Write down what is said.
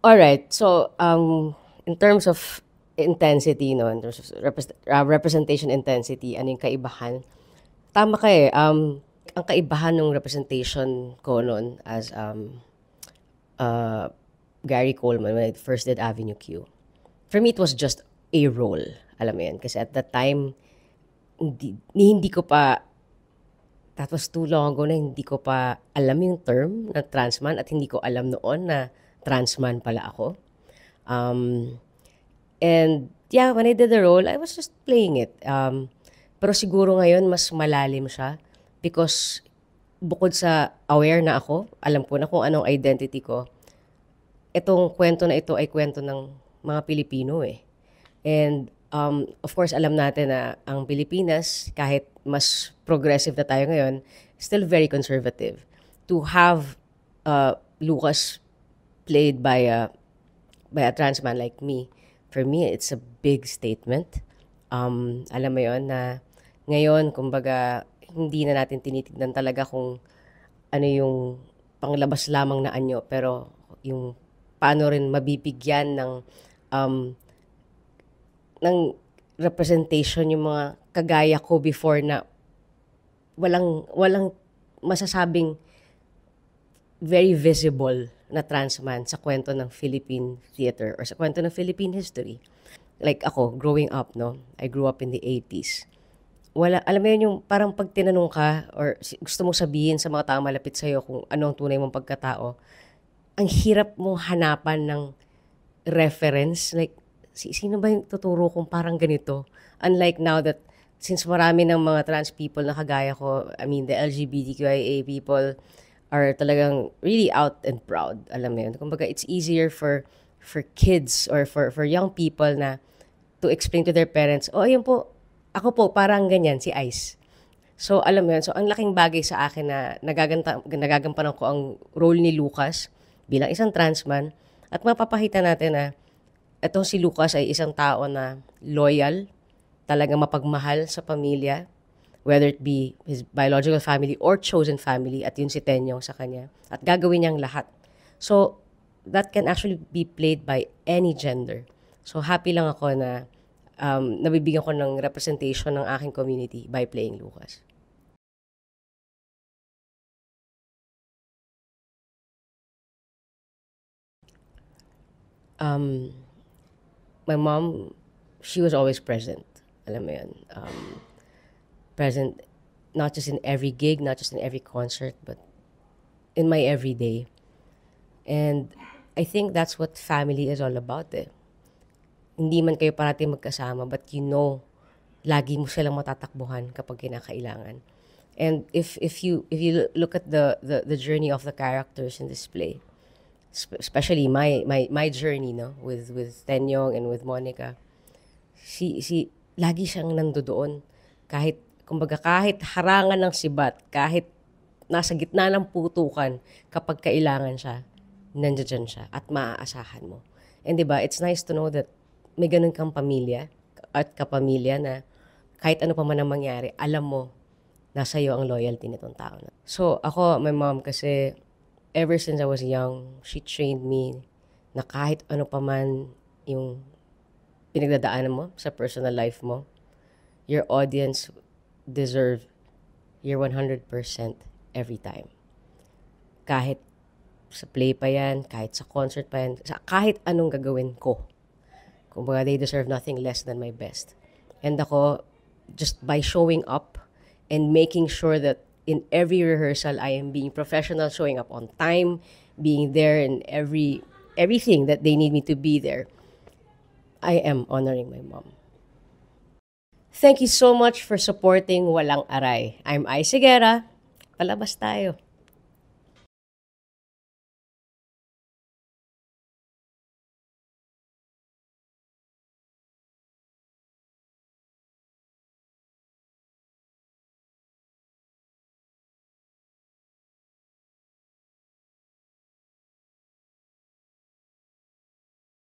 Alright, so, in terms of intensity 'no, in terms of representation intensity, ano yung kaibahan? Tama ka, eh, ang kaibahan nung representation ko nun as, Gary Coleman when I first did Avenue Q. For me, it was just a role, alam mo yun? Kasi at that time, hindi ko pa that was too long ago na hindi ko pa alam yung term na trans man at hindi ko alam noon na trans man pala ako. Um, and yeah, when I did the role, I was just playing it. Pero siguro ngayon mas malalim siya because bukod sa aware na ako, alam ko na kung anong identity ko, itong kwento na ito ay kwento ng mga Pilipino eh. And of course, alam natin na ang Pilipinas, kahit mas progressive na tayo ngayon, still very conservative. To have Lucas played by a trans man like me, for me, it's a big statement. Alam mo yon na ngayon, kumbaga, hindi na natin tinitignan talaga kung ano yung panglabas lamang na anyo, pero yung paano rin mabibigyan um, ng representation yung mga kagaya ko before na walang masasabing very visible na trans man sa kwento ng Philippine theater or sa kwento ng Philippine history. Like ako, growing up, no? I grew up in the 80s. Wala, alam mo yun yung parang pag tinanong ka or gusto mong sabihin sa mga tao malapit sa'yo kung ano ang tunay mong pagkatao, ang hirap mong hanapan ng reference. Like, sino ba yung tuturo kung parang ganito? Unlike now that since marami ng mga trans people na kagaya ko, I mean, the LGBTQIA people are talagang really out and proud. Alam mo yun? Kumbaga, it's easier for kids or for young people na to explain to their parents, oh, ayun po, ako po, parang ganyan, si Ice. So, alam mo yun. So, ang laking bagay sa akin na nagagampanan ko ang role ni Lucas bilang isang trans man at mapapakita natin na etong si Lucas ay isang tao na loyal, talagang mapagmahal sa pamilya, whether it be his biological family or chosen family, at yun si Tenyong sa kanya. At gagawin niyang lahat. So, that can actually be played by any gender. So, happy lang ako na nabibigyan ko ng representation ng aking community by playing Lucas. Um, my mom, she was always present. Alam mo yun. Present not just in every gig, not just in every concert, but in my everyday. And I think that's what family is all about eh. Hindi man kayo parating magkasama, but you know, lagi mo silang matatakbuhan kapag kinakailangan. And if you look at the journey of the characters in this play, especially my journey no with Tenyong and with Monica, si lagi siyang nandoon kahit kumbaga kahit harangan ng sibat, kahit nasa gitna ng putukan, kapag kailangan siya, nandiyan siya at maaasahan mo. And 'di ba, it's nice to know that may ganun kang pamilya at kapamilya na kahit ano pa man ang mangyari, alam mo nasa iyo ang loyalty nitong tao na. So ako, my mom kasi ever since I was young, she trained me na kahit ano pa man yung pinagdadaanan mo sa personal life mo, your audience deserve your 100% every time. Kahit sa play pa yan, kahit sa concert pa yan, kahit anong gagawin ko. Kumbaga, they deserve nothing less than my best. And ako, just by showing up and making sure that in every rehearsal, I am being professional, showing up on time, being there in everything that they need me to be there, I am honoring my mom. Thank you so much for supporting Walang Aray. I'm Ai Sigera. Palabas tayo.